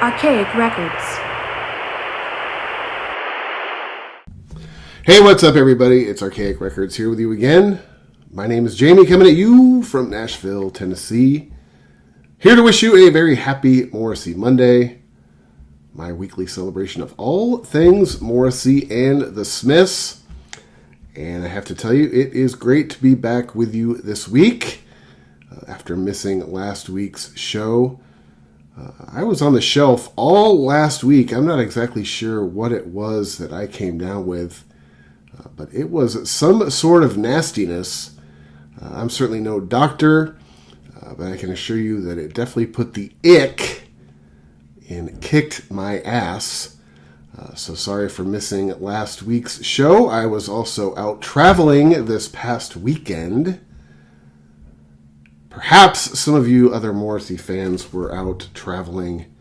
Archaic Records. Hey, what's up, everybody? It's Archaic Records here with you again. My name is Jamie, coming at you from Nashville, Tennessee. Here to wish you a very happy Morrissey Monday, my weekly celebration of all things Morrissey and the Smiths. And I have to tell you, it is great to be back with you this week after missing last week's show. I was on the shelf all last week. I'm not exactly sure what it was that I came down with, but it was some sort of nastiness. I'm certainly no doctor, but I can assure you that it definitely put the ick and kicked my ass. So sorry for missing last week's show. I was also out traveling this past weekend. Perhaps some of you other Morrissey fans were out traveling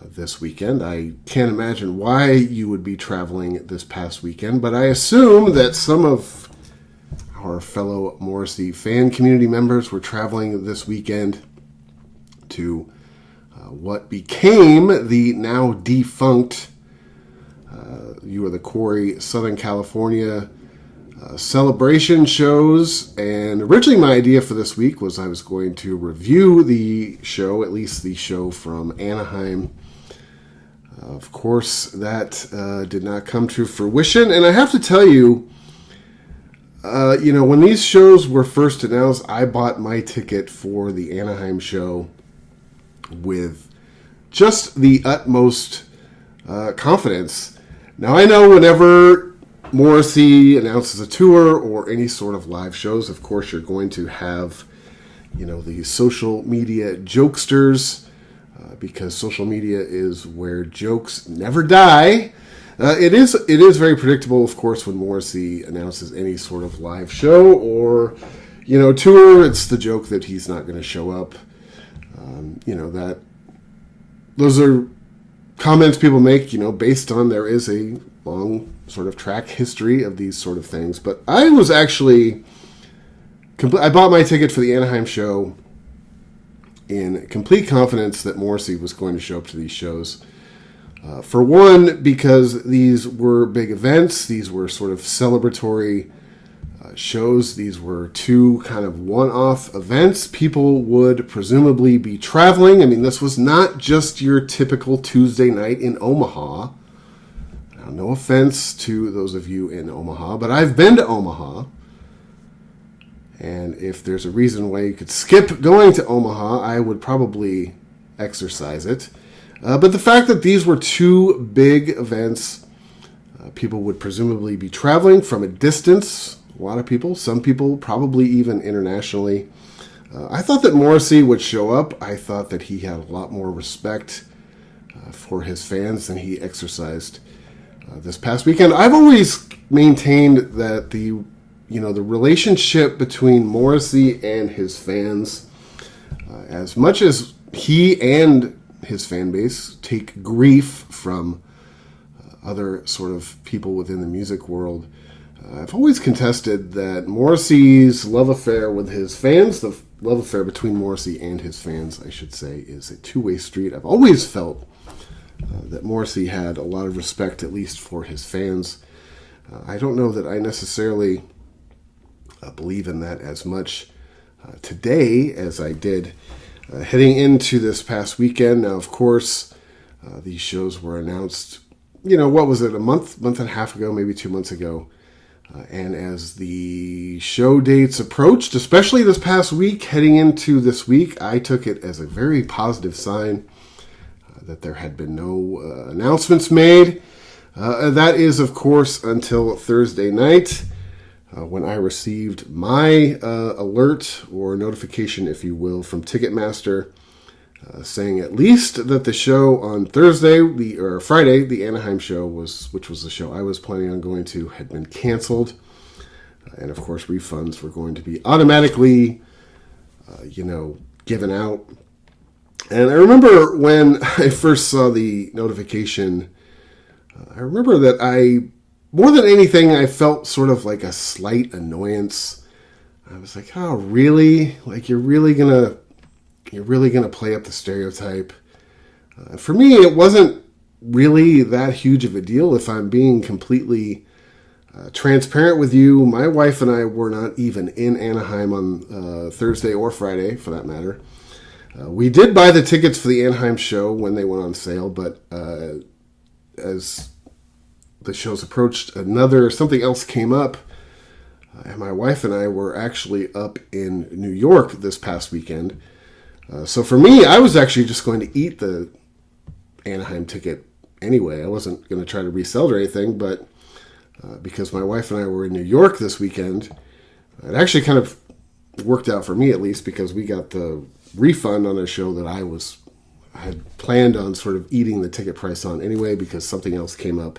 this weekend. I can't imagine why you would be traveling this past weekend, but I assume that some of our fellow Morrissey fan community members were traveling this weekend to what became the now defunct You Are the Quarry, Southern California celebration shows. And originally my idea for this week was I was going to review the show, at least the show from Anaheim. Of course, that did not come to fruition. And I have to tell you, when these shows were first announced, I bought my ticket for the Anaheim show with just the utmost confidence. Now, I know whenever Morrissey announces a tour or any sort of live shows, of course, you're going to have, the social media jokesters, because social media is where jokes never die. It is very predictable, of course, when Morrissey announces any sort of live show or, tour. It's the joke that he's not going to show up. Those are comments people make, based on there is a long sort of track history of these sort of things. But I was actually, I bought my ticket for the Anaheim show in complete confidence that Morrissey was going to show up to these shows. For one, because these were big events. These were sort of celebratory shows. These were two kind of one-off events. People would presumably be traveling. I mean, this was not just your typical Tuesday night in Omaha. Now, no offense to those of you in Omaha, but I've been to Omaha. And if there's a reason why you could skip going to Omaha, I would probably exercise it. But the fact that these were two big events, people would presumably be traveling from a distance. A lot of people, some people probably even internationally. I thought that Morrissey would show up. I thought that he had a lot more respect for his fans than he exercised this past weekend. I've always maintained that the relationship between Morrissey and his fans, as much as he and his fan base take grief from other sort of people within the music world, I've always contested that Morrissey's love affair with his fans, the love affair between Morrissey and his fans, I should say, is a two-way street. I've always felt that Morrissey had a lot of respect, at least for his fans. I don't know that I necessarily believe in that as much today as I did heading into this past weekend. Now, of course, these shows were announced, what was it, a month and a half ago, maybe 2 months ago. And as the show dates approached, especially this past week, heading into this week, I took it as a very positive sign that there had been no announcements made. That is, of course, until Thursday night, when I received my alert or notification, if you will, from Ticketmaster, saying at least that the show on Friday, the Anaheim show, which was the show I was planning on going to, had been canceled. And of course, refunds were going to be automatically, given out. And I remember when I first saw the notification, I remember that more than anything, I felt sort of like a slight annoyance. I was like, oh, really? Like, you're really gonna play up the stereotype For me, it wasn't really that huge of a deal. If I'm being completely transparent with you, my wife and I were not even in Anaheim on Thursday or Friday, for that matter. We did buy the tickets for the Anaheim show when they went on sale, but as the shows approached, something else came up, and my wife and I were actually up in New York this past weekend. So for me, I was actually just going to eat the Anaheim ticket anyway. I wasn't going to try to resell it or anything, but because my wife and I were in New York this weekend, it actually kind of worked out for me, at least, because we got the refund on a show that I had planned on sort of eating the ticket price on anyway, because something else came up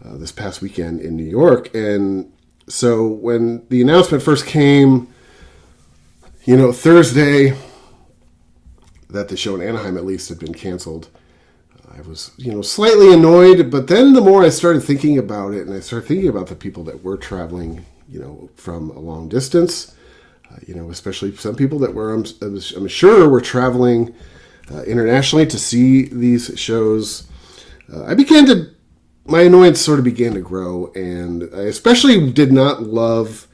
this past weekend in New York. And so when the announcement first came, Thursday, that the show in Anaheim at least had been canceled, I was, slightly annoyed. But then the more I started thinking about it, and I started thinking about the people that were traveling, from a long distance, especially some people that I'm sure were traveling internationally to see these shows, my annoyance sort of began to grow, and I especially did not love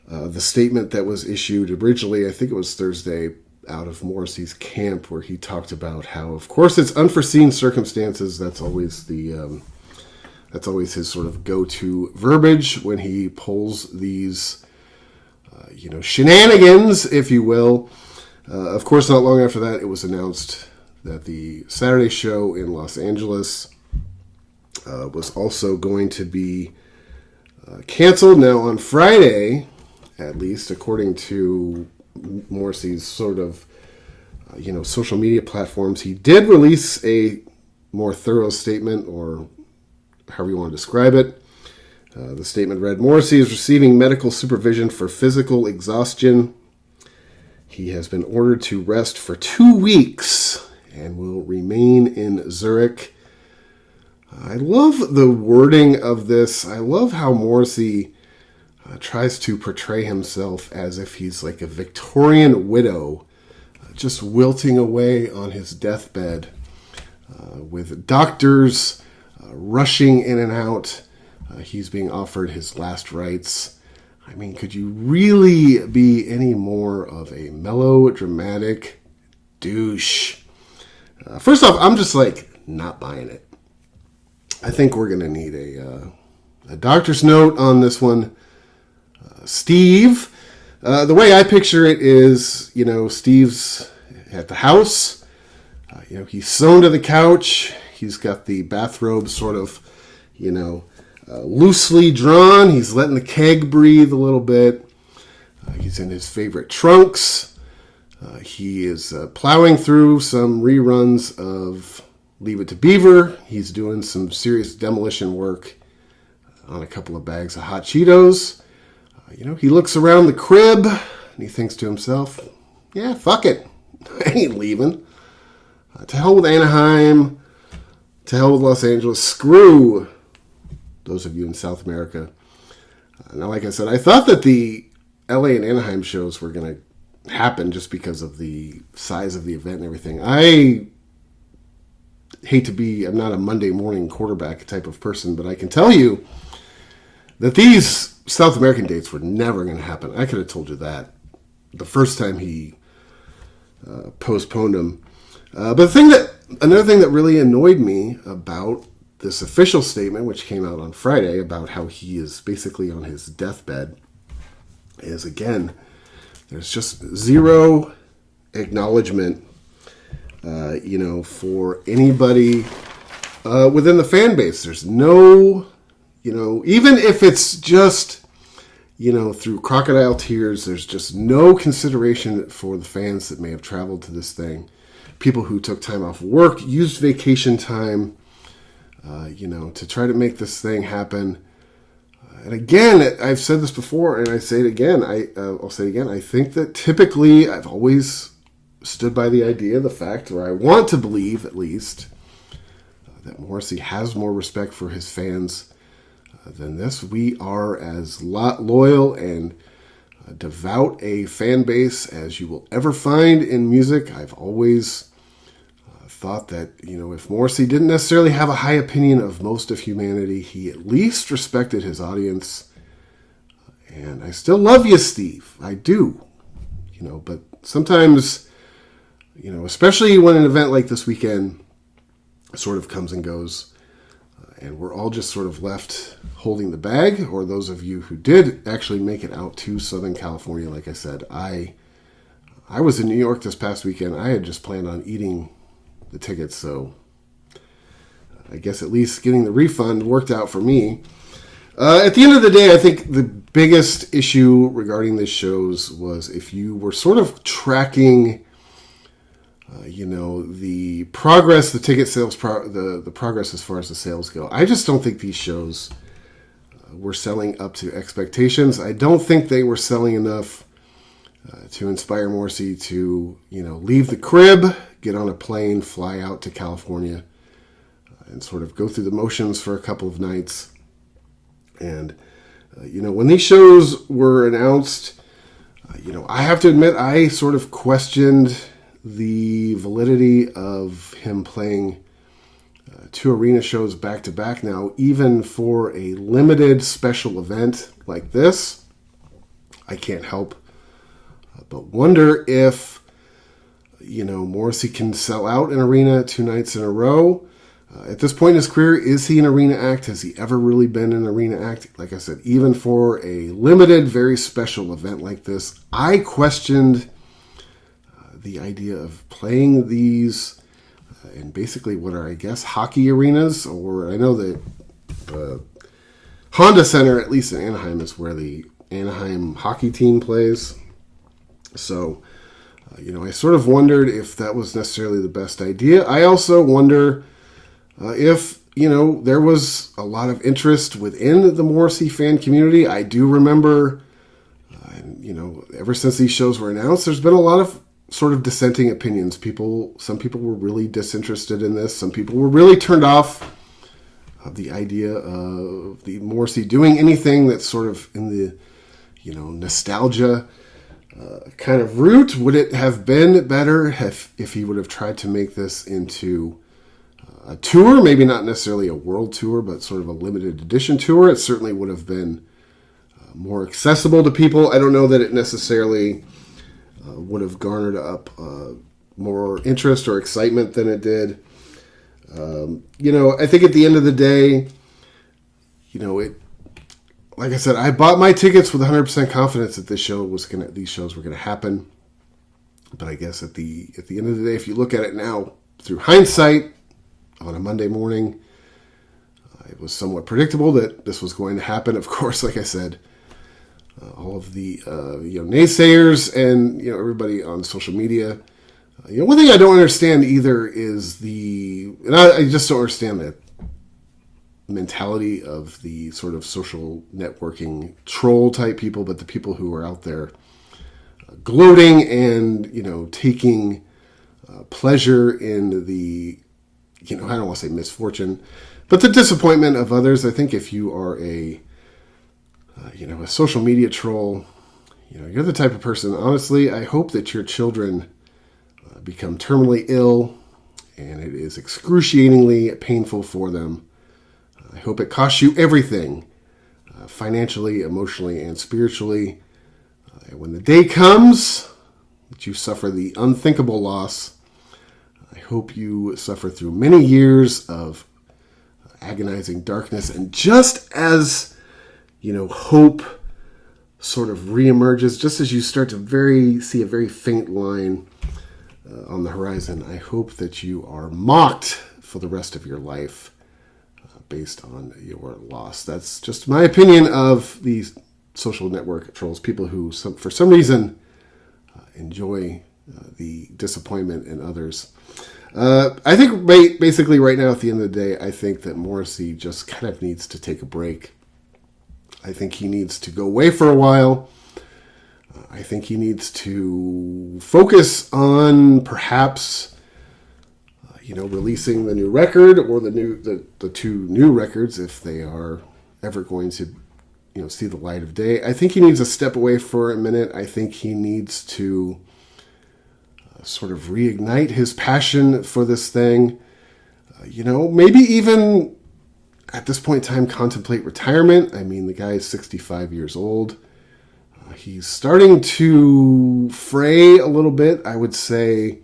the statement that was issued originally, I think it was Thursday, out of Morrissey's camp, where he talked about how, of course, it's unforeseen circumstances. That's always his sort of go-to verbiage when he pulls these, shenanigans, if you will. Of course, not long after that, it was announced that the Saturday show in Los Angeles was also going to be canceled. Now, on Friday, at least, according to Morrissey's sort of, social media platforms, he did release a more thorough statement, or however you want to describe it. The statement read, Morrissey is receiving medical supervision for physical exhaustion. He has been ordered to rest for 2 weeks and will remain in Zurich. I love the wording of this. I love how Morrissey tries to portray himself as if he's like a Victorian widow, just wilting away on his deathbed, with doctors rushing in and out. He's being offered his last rites. I mean, could you really be any more of a melodramatic douche? First off, I'm just not buying it. I think we're going to need a doctor's note on this one. Steve, the way I picture it is, Steve's at the house. He's sewn to the couch. He's got the bathrobe sort of, loosely drawn. He's letting the keg breathe a little bit. He's in his favorite trunks. He is plowing through some reruns of Leave It to Beaver. He's doing some serious demolition work on a couple of bags of hot Cheetos. He looks around the crib and he thinks to himself, yeah, fuck it. I ain't leaving. To hell with Anaheim. To hell with Los Angeles. Screw those of you in South America. Now, like I said, I thought that the LA and Anaheim shows were going to happen just because of the size of the event and everything. I I'm not a Monday morning quarterback type of person, but I can tell you that these South American dates were never going to happen. I could have told you that the first time he postponed them. But another thing that really annoyed me about this official statement, which came out on Friday, about how he is basically on his deathbed, is, again, there's just zero acknowledgement, for anybody within the fan base. There's no, even if it's just, through crocodile tears, there's just no consideration for the fans that may have traveled to this thing. People who took time off work, used vacation time, to try to make this thing happen. And again, I've said this before, and I say it again. I'll say it again. I think that typically I've always stood by the idea, the fact, or I want to believe at least, that Morrissey has more respect for his fans than this. We are as loyal and devout a fan base as you will ever find in music. I've always thought that, if Morrissey didn't necessarily have a high opinion of most of humanity, he at least respected his audience. And I still love you, Steve. I do. But sometimes, especially when an event like this weekend sort of comes and goes, and we're all just sort of left holding the bag, or those of you who did actually make it out to Southern California, like I said, I was in New York this past weekend. I had just planned on eating the tickets, so I guess at least getting the refund worked out for me. At the end of the day, I think the biggest issue regarding these shows was if you were sort of tracking, the progress, the ticket sales, the progress as far as the sales go. I just don't think these shows were selling up to expectations. I don't think they were selling enough to inspire Morrissey to, leave the crib, get on a plane, fly out to California, and sort of go through the motions for a couple of nights. And, when these shows were announced, I have to admit, I sort of questioned the validity of him playing 2 arena shows back to back now, even for a limited special event like this. I can't help but wonder if, Morrissey can sell out an arena 2 nights in a row. At this point in his career, is he an arena act? Has he ever really been an arena act? Like I said, even for a limited, very special event like this, I questioned the idea of playing these in basically what are, I guess, hockey arenas. Or I know that Honda Center, at least in Anaheim, is where the Anaheim hockey team plays. So, I sort of wondered if that was necessarily the best idea. I also wonder if, there was a lot of interest within the Morrissey fan community. I do remember, ever since these shows were announced, there's been a lot of sort of dissenting opinions. Some people were really disinterested in this. Some people were really turned off of the idea of the Morrissey doing anything that's sort of in the, nostalgia kind of route. Would it have been better if he would have tried to make this into a tour? Maybe not necessarily a world tour, but sort of a limited edition tour. It certainly would have been more accessible to people. I don't know that it necessarily would have garnered up more interest or excitement than it did. I think at the end of the day, like I said, I bought my tickets with 100% confidence that these shows were going to happen. But I guess at the end of the day, if you look at it now through hindsight, on a Monday morning, it was somewhat predictable that this was going to happen. Of course, like I said, all of the naysayers and everybody on social media. One thing I don't understand either is I just don't understand the mentality of the sort of social networking troll type people, but the people who are out there gloating and taking pleasure in the I don't want to say misfortune, but the disappointment of others. I think if you are a social media troll, you're the type of person, honestly, I hope that your children become terminally ill and it is excruciatingly painful for them. I hope it costs you everything, financially, emotionally, and spiritually. And when the day comes that you suffer the unthinkable loss, I hope you suffer through many years of agonizing darkness. And just as, hope sort of reemerges, just as you start to see a very faint line on the horizon, I hope that you are mocked for the rest of your life based on your loss. That's just my opinion of these social network trolls, people who, for some reason, enjoy the disappointment in others. I think basically right now at the end of the day, I think that Morrissey just kind of needs to take a break. I think he needs to go away for a while. I think he needs to focus on perhaps, releasing the new record or the 2 new records if they are ever going to, see the light of day. I think he needs to step away for a minute. I think he needs to sort of reignite his passion for this thing. Maybe even at this point in time contemplate retirement. I mean, the guy is 65 years old. He's starting to fray a little bit, I would say,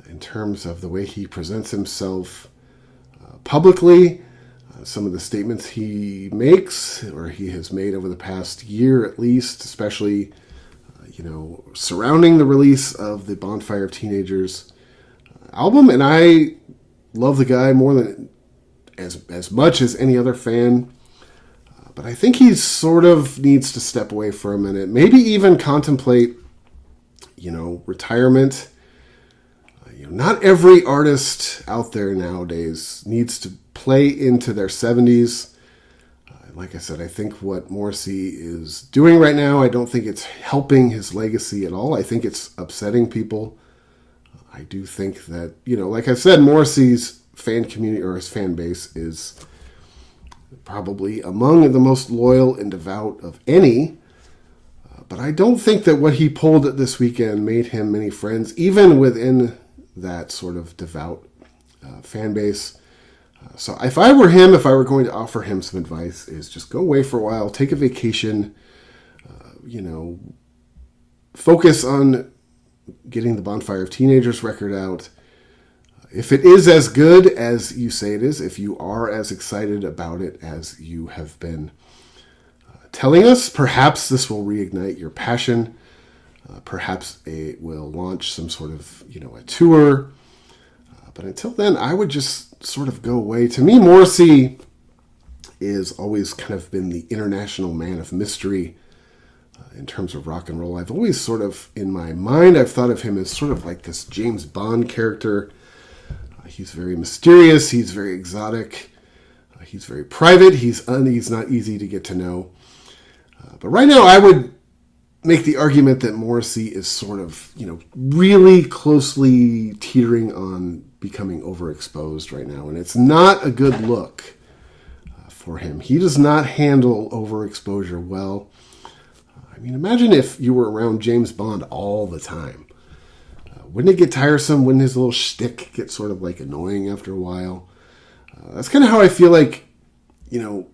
in terms of the way he presents himself publicly. Some of the statements he makes, or he has made over the past year at least, especially, surrounding the release of the Bonfire of Teenagers album. And I love the guy more than as much as any other fan. But I think he sort of needs to step away for a minute. Maybe even contemplate, retirement. Not every artist out there nowadays needs to play into their 70s. Like I said, I think what Morrissey is doing right now, I don't think it's helping his legacy at all. I think it's upsetting people. I do think that, like I said, Morrissey's fan community or his fan base is probably among the most loyal and devout of any. But I don't think that what he pulled this weekend made him many friends, even within that sort of devout fan base. So if I were him, if I were going to offer him some advice, is just go away for a while, take a vacation, focus on getting the Bonfire of Teenagers record out. If it is as good as you say it is, if you are as excited about it as you have been telling us, perhaps this will reignite your passion. Perhaps it will launch some sort of, a tour. But until then, I would just sort of go away. To me, Morrissey is always kind of been the international man of mystery in terms of rock and roll. I've always sort of, in my mind, I've thought of him as sort of like this James Bond character. He's very mysterious. He's very exotic. He's very private. He's not easy to get to know. But right now, I would make the argument that Morrissey is sort of, really closely teetering on becoming overexposed right now. And it's not a good look for him. He does not handle overexposure well. I mean, imagine if you were around James Bond all the time. Wouldn't it get tiresome? Wouldn't his little shtick get sort of like annoying after a while? That's kind of how I feel like,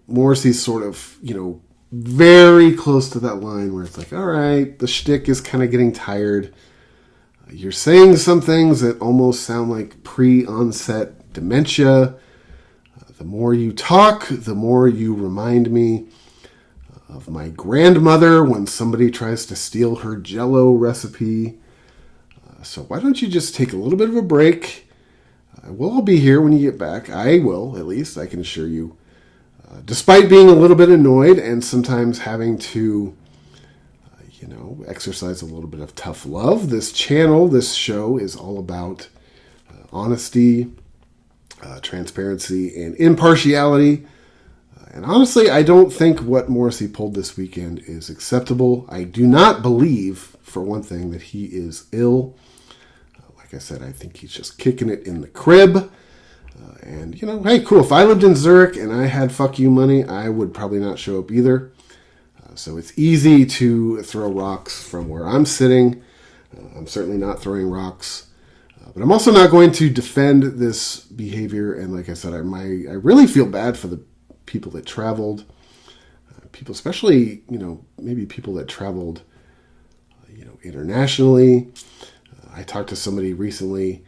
Morrissey's sort of, very close to that line where it's like, all right, the shtick is kind of getting tired. You're saying some things that almost sound like pre-onset dementia. The more you talk, the more you remind me of my grandmother when somebody tries to steal her Jell-O recipe. So why don't you just take a little bit of a break? We'll all be here when you get back. I will, at least, I can assure you. Despite being a little bit annoyed and sometimes having to, exercise a little bit of tough love, this show is all about honesty, transparency, and impartiality. And honestly, I don't think what Morrissey pulled this weekend is acceptable. I do not believe, for one thing, that he is ill. Like I said, I think he's just kicking it in the crib. And, hey, cool. If I lived in Zurich and I had fuck you money, I would probably not show up either. So it's easy to throw rocks from where I'm sitting. I'm certainly not throwing rocks. But I'm also not going to defend this behavior. And like I said, I really feel bad for the people that traveled. People, especially, maybe people that traveled, internationally. I talked to somebody recently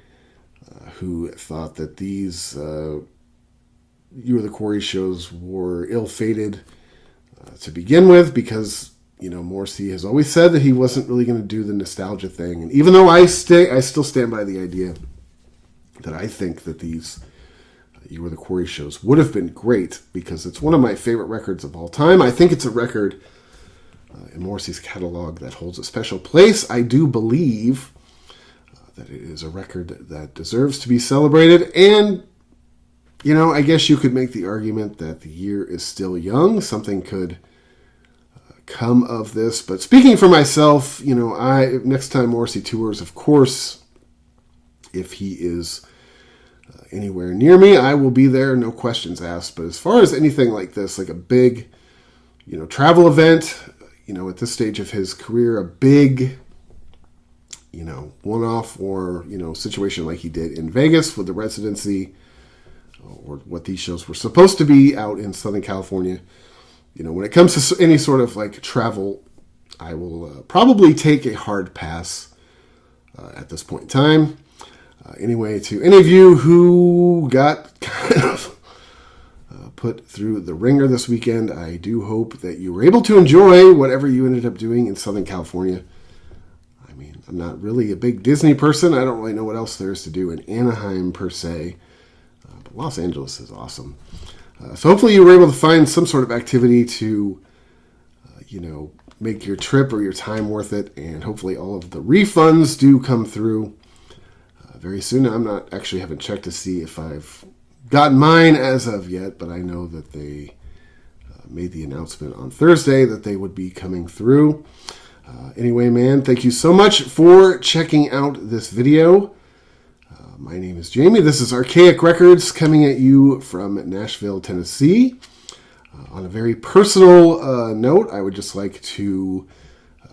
who thought that these You Are the Quarry shows were ill-fated to begin with because, Morrissey has always said that he wasn't really going to do the nostalgia thing. And even though I still stand by the idea that I think that these You Are the Quarry shows would have been great because it's one of my favorite records of all time. I think it's a record in Morrissey's catalog that holds a special place. I do believe that it is a record that deserves to be celebrated. And, I guess you could make the argument that the year is still young. Something could come of this. But speaking for myself, next time Morrissey tours, of course, if he is anywhere near me, I will be there, no questions asked. But as far as anything like this, like a big, travel event, at this stage of his career, a big one-off or, situation like he did in Vegas with the residency, or what these shows were supposed to be out in Southern California. When it comes to any sort of like travel, I will probably take a hard pass at this point in time. Anyway, to any of you who got kind of put through the ringer this weekend, I do hope that you were able to enjoy whatever you ended up doing in Southern California. I mean, I'm not really a big Disney person. I don't really know what else there is to do in Anaheim per se. But Los Angeles is awesome. So hopefully you were able to find some sort of activity to, make your trip or your time worth it. And hopefully all of the refunds do come through very soon. I'm not actually haven't checked to see if I've gotten mine as of yet, but I know that they made the announcement on Thursday that they would be coming through. Anyway, man, thank you so much for checking out this video. My name is Jamie. This is Archaic Records coming at you from Nashville, Tennessee. On a very personal note, I would just like to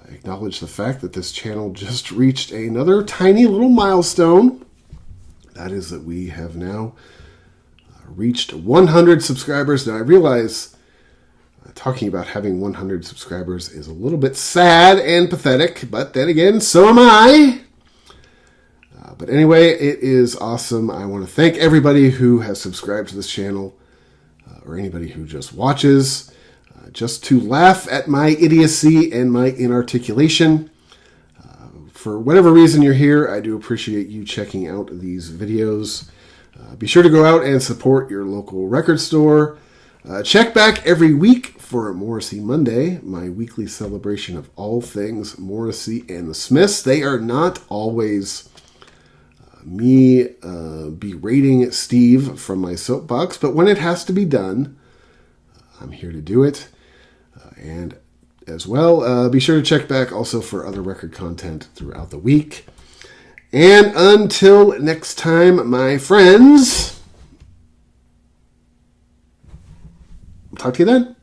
acknowledge the fact that this channel just reached another tiny little milestone. That is that we have now reached 100 subscribers. Now, I realize talking about having 100 subscribers is a little bit sad and pathetic, but then again, so am I. But anyway, it is awesome. I want to thank everybody who has subscribed to this channel, or anybody who just watches, just to laugh at my idiocy and my inarticulation. For whatever reason you're here, I do appreciate you checking out these videos. Be sure to go out and support your local record store. Check back every week for Morrissey Monday, my weekly celebration of all things Morrissey and the Smiths. They are not always me berating Steve from my soapbox, but when it has to be done, I'm here to do it. And as well, be sure to check back also for other record content throughout the week. And until next time, my friends, I'll talk to you then.